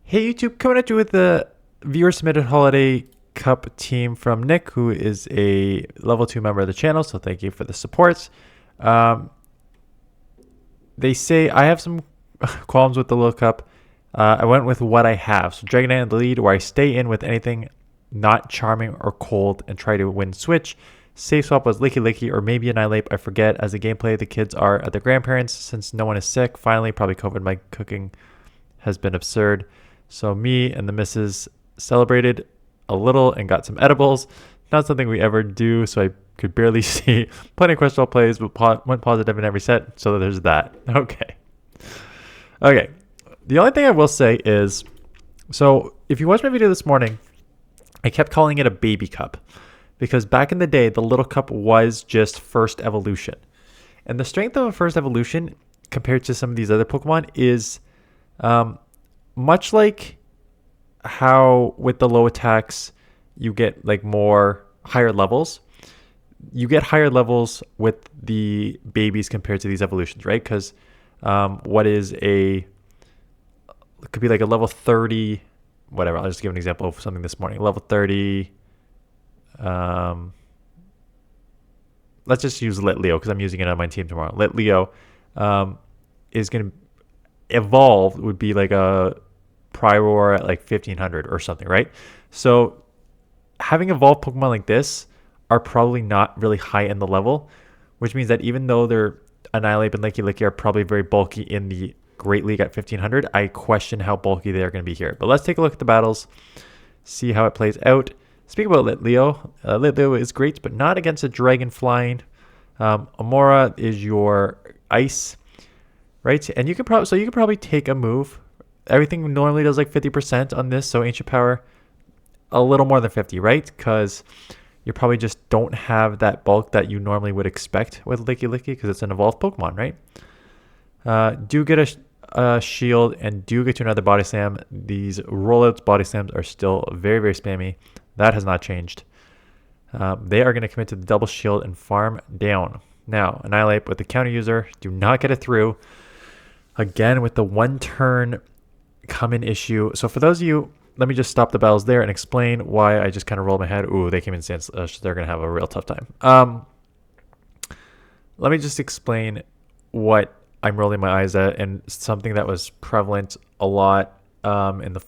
Hey YouTube, coming at you with the viewer submitted holiday cup team from Nick, who is a level 2 member of the channel, so thank you for the support. Um, they say I have some qualms with the little cup. I went with what I have. So Dragonite in the lead, where I stay in with anything not charming or cold and try to win switch. Safe swap was lickilicky or maybe annihilape. I forget. As a gameplay, the kids are at their grandparents since no one is sick. Finally, probably COVID. My cooking has been absurd. So me and the missus celebrated a little and got some edibles. Not something we ever do, so I could barely see. Plenty of questionable plays, but went positive in every set. So there's that. Okay. Okay. The only thing I will say is, so if you watched my video this morning, I kept calling it a baby cup because back in the day, the little cup was just first evolution. And the strength of a first evolution compared to some of these other Pokemon is much like how with the low attacks you get like more higher levels. You get higher levels with the babies compared to these evolutions, right? Because what is it could be like a level 30, whatever. I'll just give an example of something this morning. Level 30. Let's just use Lit Leo because I'm using it on my team tomorrow. Lit Leo is going to evolve, would be like a Prior at like 1500 or something, right? So having evolved Pokemon like this are probably not really high in the level, which means that even though they're Annihilape and Lickilicky are probably very bulky in the Great League at 1500, I question how bulky they are going to be here. But let's take a look at the battles, see how it plays out. Speaking about Lit Leo is great, but not against a Dragon flying. Amora is your ice, right? And you could probably take a move. Everything normally does like 50% on this, so Ancient Power a little more than 50, right? Because you probably just don't have that bulk that you normally would expect with Lickilicky because it's an evolved Pokemon, right? Do get a shield and do get to another body slam. These rollouts body slams are still very, very spammy. That has not changed. They are going to commit to the double shield and farm down. Now, Annihilape with the counter user. Do not get it through. Again, with the one turn common issue. So for those of you, let me just stop the battles there and explain why I just kind of rolled my head. Ooh, they came in stance. They're going to have a real tough time. Let me just explain what I'm rolling my eyes at and something that was prevalent a lot in the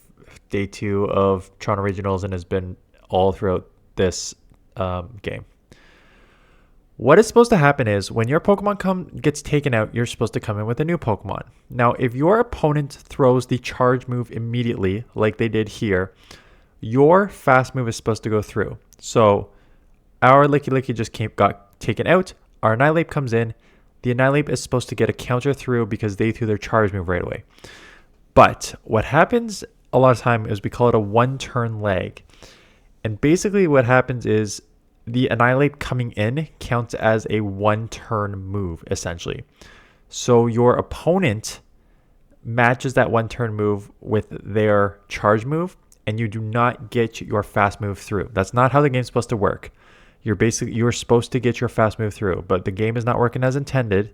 day 2 of Toronto Regionals and has been all throughout this game. What is supposed to happen is when your Pokemon gets taken out, you're supposed to come in with a new Pokemon. Now, if your opponent throws the charge move immediately, like they did here, your fast move is supposed to go through. So our Lickilicky just got taken out. Our Annihilape comes in. The Annihilape is supposed to get a counter through because they threw their charge move right away. But what happens a lot of time is we call it a one-turn lag. And basically what happens is the Annihilape coming in counts as a one-turn move, essentially. So your opponent matches that one-turn move with their charge move, and you do not get your fast move through. That's not how the game's supposed to work. You're supposed to get your fast move through, but the game is not working as intended.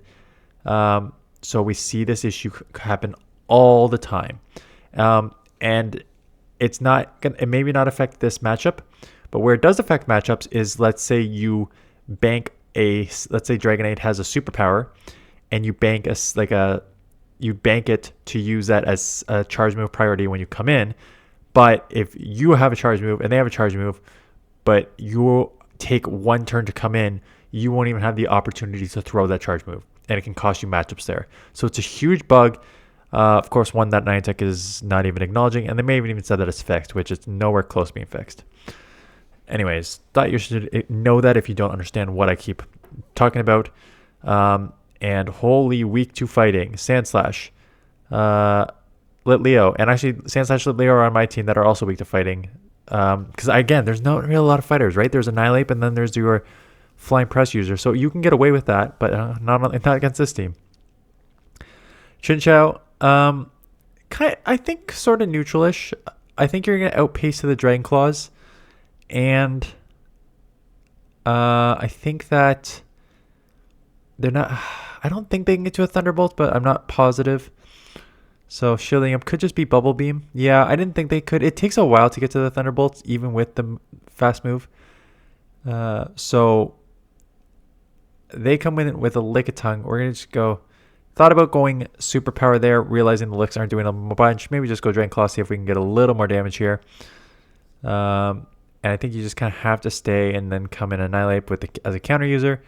So we see this issue happen all the time, and it's not gonna. It maybe not affect this matchup. But where it does affect matchups is, let's say you bank let's say Dragonite has a superpower, and you bank you bank it to use that as a charge move priority when you come in. But if you have a charge move and they have a charge move, but you take one turn to come in, you won't even have the opportunity to throw that charge move, and it can cost you matchups there. So it's a huge bug. Of course, one that Niantic is not even acknowledging, and they may have even said that it's fixed, which is nowhere close to being fixed. Anyways, thought you should know that if you don't understand what I keep talking about. And holy week 2 fighting, Sandslash, Lit Leo, and actually Sandslash, Lit Leo are on my team that are also weak to fighting. Because again, there's not really a lot of fighters, right? There's Annihilape and then there's your Flying Press user, so you can get away with that, but not against this team. Chinchou, I think sort of neutralish. I think you're gonna outpace to the Dragon Claws. And I think that they're not. I don't think they can get to a Thunderbolt, but I'm not positive. So shielding up could just be Bubble Beam. Yeah, I didn't think they could. It takes a while to get to the Thunderbolts, even with the fast move. So they come in with a Lickitung. We're going to just go. Thought about going Superpower there, realizing the Licks aren't doing a bunch. Maybe just go Dragon Claw, see if we can get a little more damage here. And I think you just kind of have to stay and then come in Annihilape with as a counter user.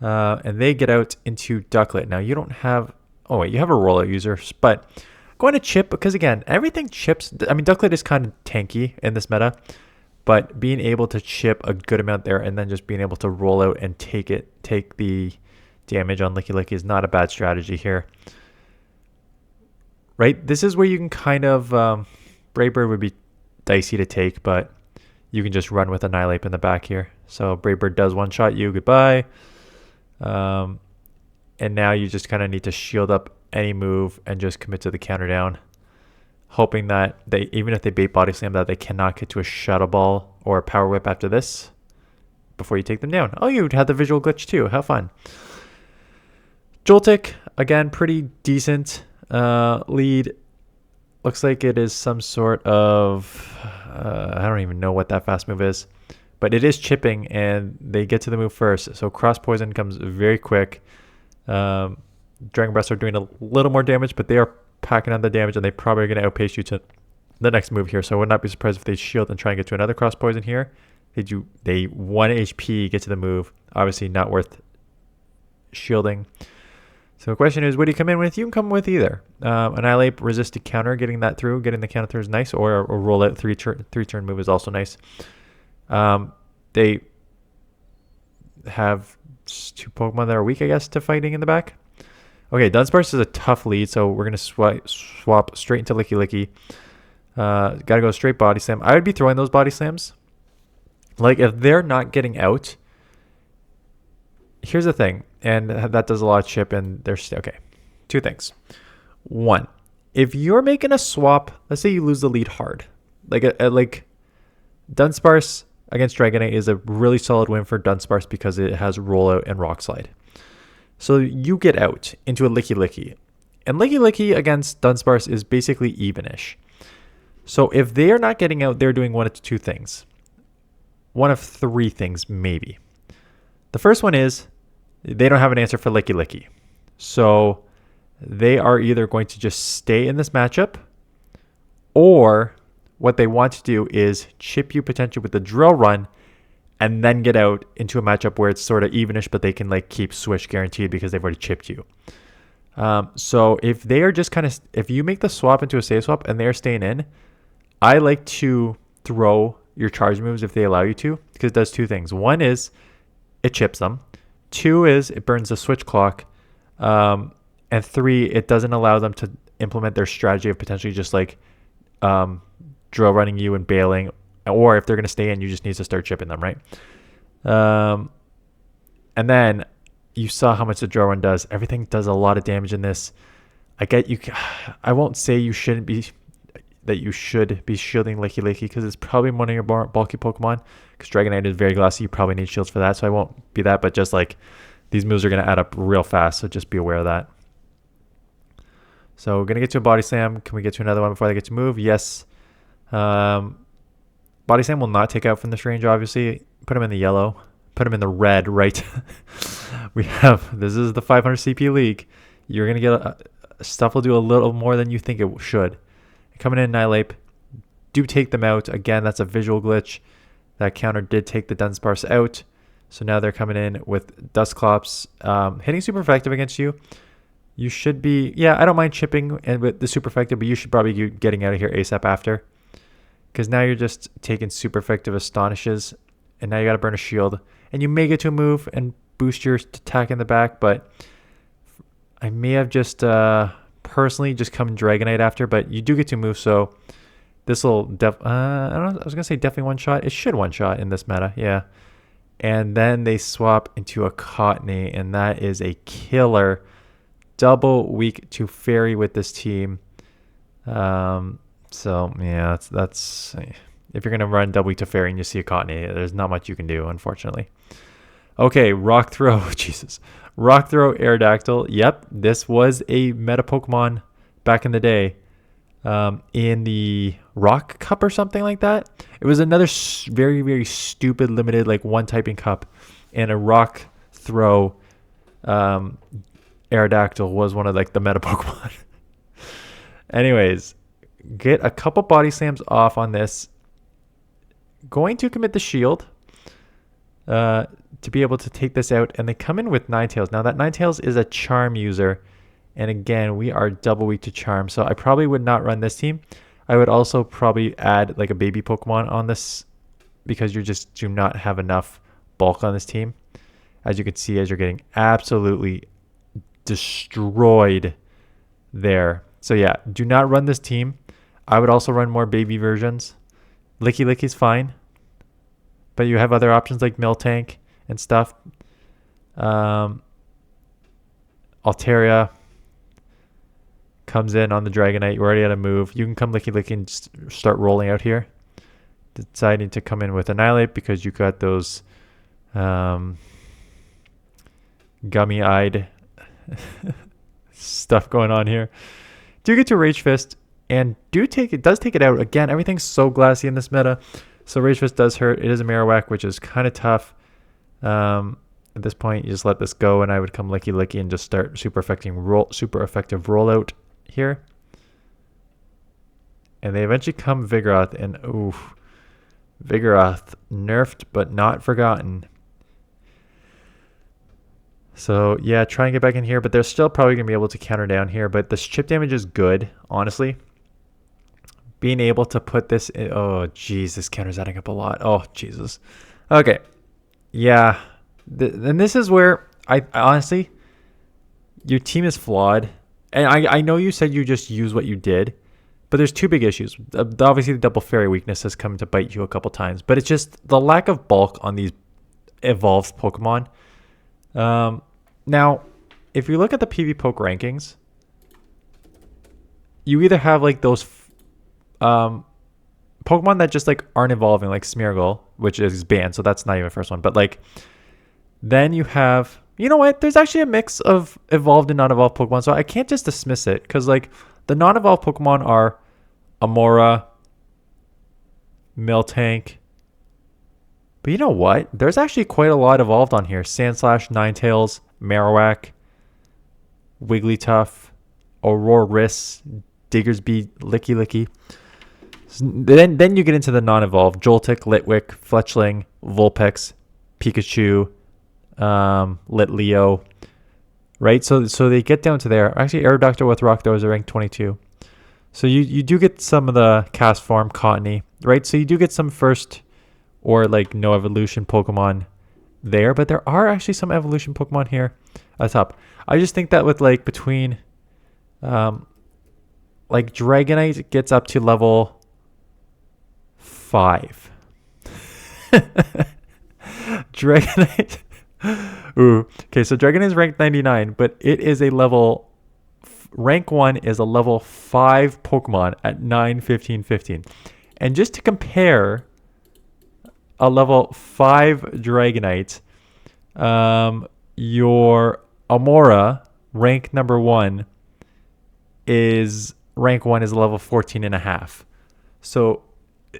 And they get out into Ducklet. Now, you don't have... Oh, wait, you have a rollout user, but going to chip, because again, everything chips. I mean, Ducklet is kind of tanky in this meta, but being able to chip a good amount there and then just being able to roll out and take the damage on Lickilicky is not a bad strategy here. Right? This is where you can kind of... Brave Bird would be dicey to take, but you can just run with Annihilape in the back here. So Brave Bird does one-shot you. Goodbye. And now you just kind of need to shield up any move and just commit to the counter down, hoping that they, even if they bait Body Slam, that they cannot get to a Shadow Ball or a Power Whip after this before you take them down. Oh, you had the visual glitch too. How fun. Joltik, again, pretty decent lead. Looks like it is some sort of... I don't even know what that fast move is. But it is chipping, and they get to the move first. So Cross Poison comes very quick. Dragon Breath are doing a little more damage, but they are packing on the damage, and they probably are going to outpace you to the next move here. So I would not be surprised if they shield and try and get to another Cross Poison here. They 1 HP get to the move. Obviously not worth shielding. So the question is, what do you come in with? You can come with either. Annihilape, resist to counter, getting that through. Getting the counter through is nice, or a roll out three-turn move is also nice. They have 2 Pokemon that are weak, I guess, to fighting in the back. Okay, Dunsparce is a tough lead, so we're going to swap straight into Lickilicky. Got to go straight Body Slam. I would be throwing those Body Slams. Like, if they're not getting out, here's the thing, and that does a lot of chip, and there's... Okay, 2 things. 1, if you're making a swap, let's say you lose the lead hard. Like Dunsparce against Dragonite is a really solid win for Dunsparce because it has Rollout and Rock Slide. So you get out into a Lickilicky. And Lickilicky against Dunsparce is basically evenish. So if they are not getting out, they're doing one of 2 things. One of 3 things, maybe. The first one is they don't have an answer for Lickilicky. So they are either going to just stay in this matchup, or what they want to do is chip you potentially with the Drill Run and then get out into a matchup where it's sort of evenish, but they can like keep Swish guaranteed because they've already chipped you. So if they are just kind of, if you make the swap into a save swap and they're staying in, I like to throw your charge moves if they allow you to, because it does 2 things. 1 is it chips them. 2 is it burns the switch clock. And 3, it doesn't allow them to implement their strategy of potentially just like drill running you and bailing, or if they're going to stay in, you just need to start chipping them, right? And then you saw how much the drill run does. Everything does a lot of damage in this. I won't say you shouldn't be, that you should be shielding Lickilicky because it's probably one of your more bulky Pokemon, because Dragonite is very glassy. You probably need shields for that, so I won't be that, but just like these moves are going to add up real fast, so just be aware of that. So we're going to get to a Body Slam. Can we get to another one before they get to move? Yes. Body Slam will not take out from this range, obviously. Put him in the yellow. Put him in the red, right? This is the 500 CP league. You're going to get, stuff will do a little more than you think it should. Coming in Annihilape, do take them out. Again, that's a visual glitch. That counter did take the Dunsparce out. So now they're coming in with Dusclops. Hitting super effective against you. You should be, yeah, I don't mind chipping and with the super effective, but you should probably be getting out of here ASAP after. Because now you're just taking super effective Astonishes, and now you got to burn a shield. And you may get to a move and boost your attack in the back, but I may have just personally just come Dragonite after, but you do get to move, so this will I don't know, I was gonna say definitely one shot. It should one shot in this meta, yeah. And then they swap into a Cottony, and that is a killer. Double weak to Fairy with this team. So yeah, that's if you're gonna run double weak to Fairy and you see a Cottony, there's not much you can do, unfortunately. Okay, Rock Throw, Jesus. Rock Throw Aerodactyl. Yep, this was a meta Pokemon back in the day in the Rock Cup or something like that. It was another very, very stupid limited like one typing cup, and a rock throw Aerodactyl was one of like the meta Pokemon. Anyways, get a couple body slams off on this. Going to commit the shield to be able to take this out, and they come in with Ninetales. Now that Ninetales is a charm user, and again we are double weak to charm, so I probably would not run this team. I would also probably add like a baby Pokemon on this, because you just do not have enough bulk on this team. As you can see, as you're getting absolutely destroyed there. So yeah, do not run this team. I would also run more baby versions. Lickilicky's fine, but you have other options like Miltank and stuff. Altaria comes in on the Dragonite. You're already at a move. You can come Lickilicky and just start rolling out here. Deciding to come in with Annihilape because you got those gummy-eyed stuff going on here. Do get to Rage Fist, and does take it out. Again, everything's so glassy in this meta, so Rage Fist does hurt. It is a Marowak, which is kind of tough. At this point, you just let this go, and I would come Lickilicky and just start super effective rollout here. And they eventually come Vigoroth, and oof, Vigoroth nerfed but not forgotten. So yeah, try and get back in here, but they're still probably going to be able to counter down here. But this chip damage is good, honestly. Being able to put this in, oh jeez, this counter's adding up a lot. Oh Jesus. Okay, yeah, and this is where I honestly, your team is flawed. And I know you said you just use what you did, but there's two big issues. Obviously, the double fairy weakness has come to bite you a couple times, but it's just the lack of bulk on these evolved Pokemon. Now, if you look at the pvpoke rankings, you either have like those Pokemon that just like aren't evolving, like Smeargle, which is banned, so that's not even the first one. But like, then you have, you know what? There's actually a mix of evolved and non-evolved Pokemon, so I can't just dismiss it, because like the non-evolved Pokemon are Amora, Miltank. But you know what? There's actually quite a lot evolved on here. Sandslash, Ninetales, Marowak, Wigglytuff, Auroris, Diggersby, Lickilicky. Then you get into the non-evolved. Joltik, Litwick, Fletchling, Vulpix, Pikachu, Litleo. Right? So they get down to there. Actually, Aerodactyl with Rock, though, is a rank 22. So you do get some of the cast form, Cottony. Right? So you do get some first or like no evolution Pokemon there, but there are actually some evolution Pokemon here at the top. I just think that with like between like Dragonite gets up to level 5. Dragonite. Ooh. Okay, so Dragonite is ranked 99, but it is a level rank 1 is a level 5 Pokemon at 9, 15, 15. And just to compare a level 5 Dragonite, your Amora rank number 1 is rank 1 is a level 14.5. So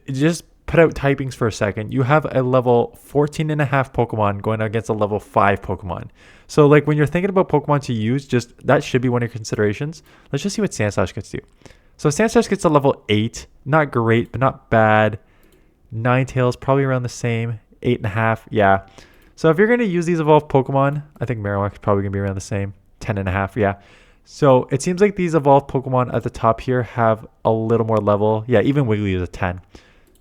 just put out typings for a second. You have a level 14.5 Pokemon going against a level 5 Pokemon. So like when you're thinking about Pokemon to use, just that should be one of your considerations. Let's just see what Sandslash gets to. So Sandslash gets a level 8. Not great, but not bad. Ninetales probably around the same. 8.5. Yeah. So if you're going to use these evolved Pokemon, I think Marowak is probably going to be around the same. 10.5. Yeah. So it seems like these evolved Pokemon at the top here have a little more level. Yeah, even Wiggly is a 10.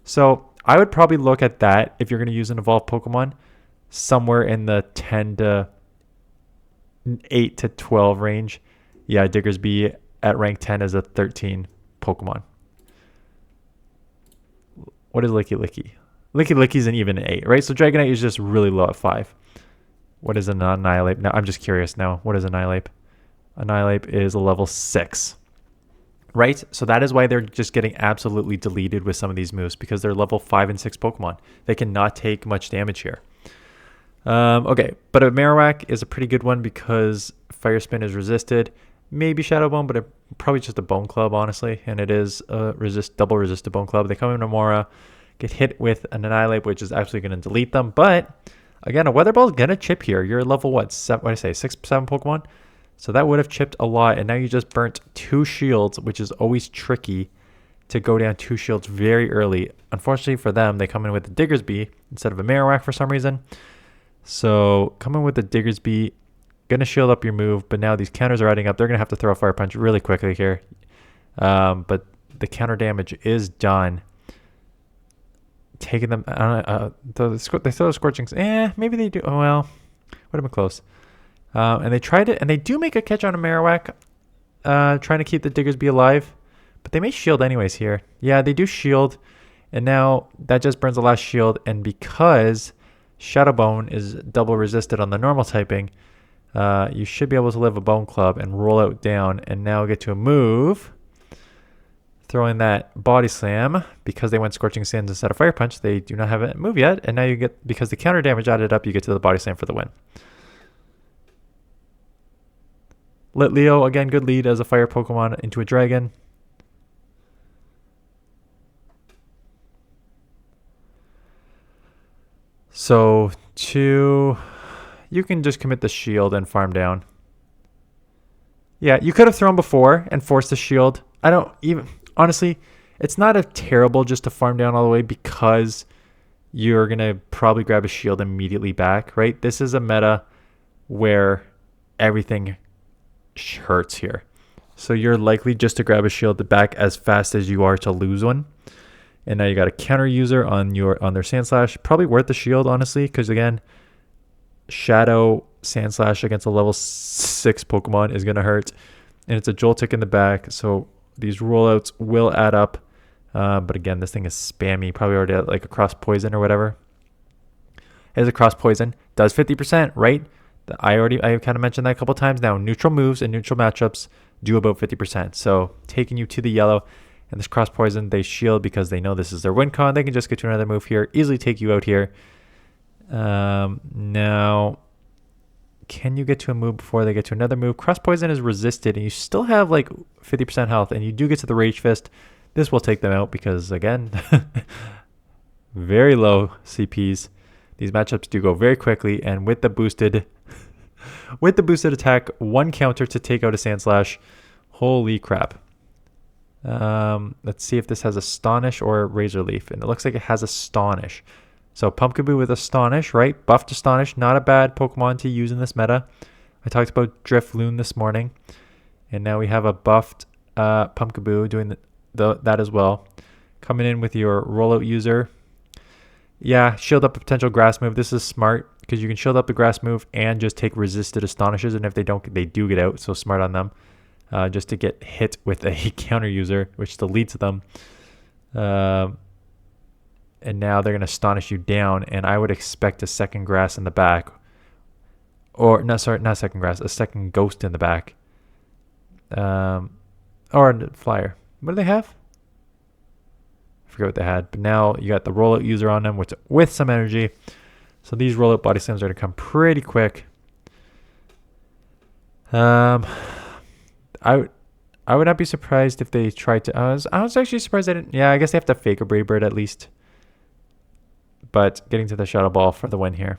So I would probably look at that if you're going to use an evolved Pokemon somewhere in the 10 to 8 to 12 range. Yeah, Diggersby at rank 10 is a 13 Pokemon. What is Lickilicky? Lickilicky is an even 8, right? So Dragonite is just really low at 5. What is an Annihilape? Now, I'm just curious now. What is Annihilape? Annihilape is a level 6. Right? So that is why they're just getting absolutely deleted with some of these moves, because they're level 5 and 6 Pokemon. They cannot take much damage here. Okay, but a Marowak is a pretty good one because Fire Spin is resisted. Maybe Shadow Bone, but Probably just a Bone Club, honestly. And it is a double resist to Bone Club. They come in Amora, get hit with an Annihilape, which is actually going to delete them. But again, a Weather Ball is going to chip here. You're level what? What did I say? 6, 7 Pokemon? So that would have chipped a lot. And now you just burnt 2 shields, which is always tricky to go down 2 shields very early. Unfortunately for them, they come in with the Diggersby instead of a Marowak for some reason. So coming with the Diggersby, gonna shield up your move, but now these counters are adding up. They're gonna have to throw a Fire Punch really quickly here. But the counter damage is done. Taking them, they throw the Scorching. Maybe they do. Oh well, would have been close. And they tried it, and they do make a catch on a Marowak, trying to keep the Diggersby alive. But they may shield anyways here. Yeah, they do shield. And now that just burns the last shield. And because Shadow Bone is double resisted on the normal typing, you should be able to live a Bone Club and roll out down. And now get to a move. Throwing that Body Slam. Because they went Scorching Sands instead of Fire Punch, they do not have a move yet. And now you get, because the counter damage added up, you get to the Body Slam for the win. Litleo, again, good lead as a fire Pokemon into a dragon. So you can just commit the shield and farm down. Yeah, you could have thrown before and forced the shield. I don't even, honestly, it's not a terrible just to farm down all the way because you're going to probably grab a shield immediately back, right? This is a meta where everything hurts here. So you're likely just to grab a shield back as fast as you are to lose one. And now you got a counter user on their Sandslash. Probably worth the shield, honestly, because again, Shadow Sandslash against a level 6 Pokemon is going to hurt. And it's a Joltik in the back, so these rollouts will add up. But again, this thing is spammy. Probably already at like a Cross Poison or whatever. It is a Cross Poison. Does 50%, right? I kind of mentioned that a couple times now. Neutral moves and neutral matchups do about 50%. So taking you to the yellow. And this Cross Poison, they shield because they know this is their win con. They can just get to another move here, easily take you out here. Now, can you get to a move before they get to another move? Cross Poison is resisted, and you still have like 50% health, and you do get to the Rage Fist. This will take them out because, again, very low CPs. These matchups do go very quickly, and with the boosted attack, 1 counter to take out a Sandslash. Holy crap. Let's see if this has Astonish or Razor Leaf, and it looks like it has Astonish. So Pumpkaboo with Astonish, right? Buffed Astonish, not a bad Pokemon to use in this meta. I talked about Drifloon this morning, and now we have a buffed Pumpkaboo doing that as well. Coming in with your rollout user. Yeah, shield up a potential grass move. This is smart because you can shield up the grass move and just take resisted Astonishes, and if they don't, they do get out. So smart on them. Just to get hit with a counter user, which deletes them. And now they're going to Astonish you down, and I would expect a second grass in the back. Or, no, sorry, not second grass, a second ghost in the back. Or a flyer. What do they have? I forget what they had. But now you got the rollout user on them with some energy. So these rollout body slams are going to come pretty quick. I would not be surprised if they tried to. I was actually surprised they didn't. Yeah, I guess they have to fake a Brave Bird at least. But getting to the Shadow Ball for the win here.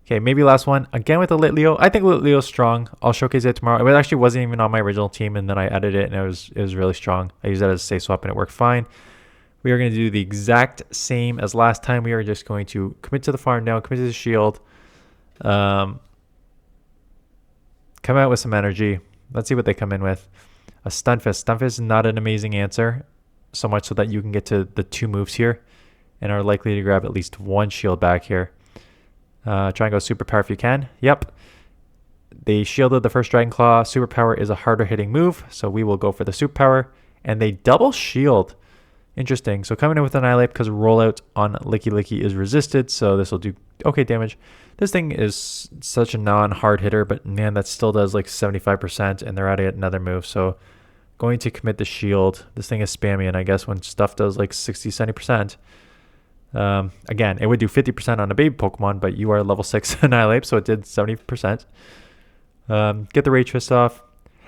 Okay, maybe last one. Again with the Litleo. I think Litleo's strong. I'll showcase it tomorrow. It actually wasn't even on my original team, and then I added it, and it was really strong. I used that as a safe swap, and it worked fine. We are going to do the exact same as last time. We are just going to commit to the farm down, commit to the shield. Come out with some energy. Let's see what they come in with. A Stunfisk. Stunfisk is not an amazing answer, so much so that you can get to the 2 moves here and are likely to grab at least 1 shield back here. Try and go Superpower if you can. Yep. They shielded the first Dragon Claw. Superpower is a harder hitting move, so we will go for the Superpower. And they double shield. Interesting. So coming in with an Annihilape because rollout on Lickilicky is resisted, so this will do okay damage. This thing is such a non-hard hitter, but man, that still does like 75%, and they're adding another move. So going to commit the shield. This thing is spammy, and I guess when stuff does like 60, 70%, again, it would do 50% on a baby Pokemon, but you are level 6 Annihilape, so it did 70%. Get the Rage Fist off.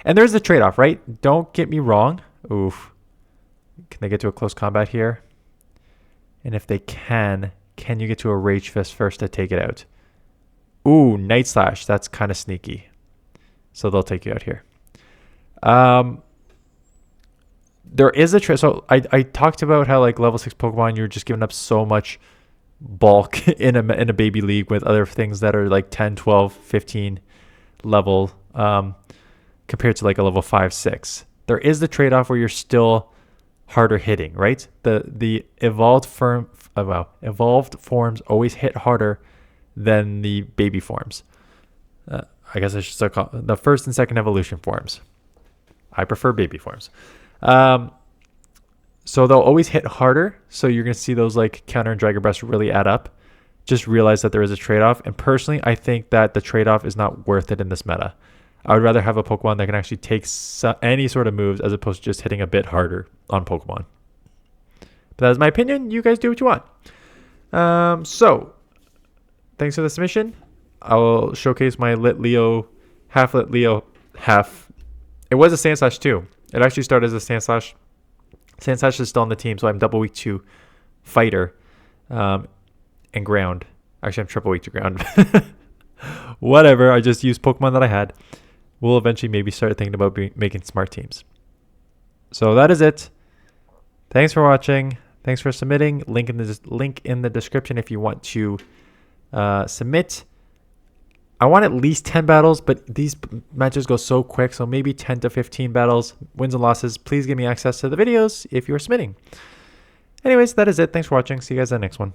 And there's a trade-off, right? Don't get me wrong. Oof. Can they get to a close combat here? And if they can you get to a Rage Fist first to take it out? Ooh, Night Slash. That's kind of sneaky. So they'll take you out here. There is a trick. So I talked about how like level 6 Pokemon, you're just giving up so much bulk in a baby league with other things that are like 10, 12, 15 level compared to like a level 5, 6. There is the trade-off where you're still harder hitting, right? The evolved forms always hit harder than the baby forms. I guess I should start calling the first and second evolution forms. I prefer baby forms. So they'll always hit harder. So you're going to see those like counter and Dragon Breath really add up. Just realize that there is a trade-off. And personally, I think that the trade-off is not worth it in this meta. I would rather have a Pokemon that can actually take any sort of moves as opposed to just hitting a bit harder on Pokemon. But that is my opinion. You guys do what you want. So thanks for the submission. I will showcase my Lit Leo, half Lit Leo, half. It was a Sandslash too. It actually started as a Sandslash. Sandslash is still on the team, so I'm double weak to Fighter and Ground. Actually, I'm triple weak to Ground. Whatever. I just used Pokemon that I had. We'll eventually maybe start thinking about making smart teams. So that is it. Thanks for watching. Thanks for submitting. Link in the description if you want to submit. I want at least 10 battles, but these matches go so quick, so maybe 10 to 15 battles, wins and losses. Please give me access to the videos if you're submitting. Anyways, that is it. Thanks for watching. See you guys in the next one.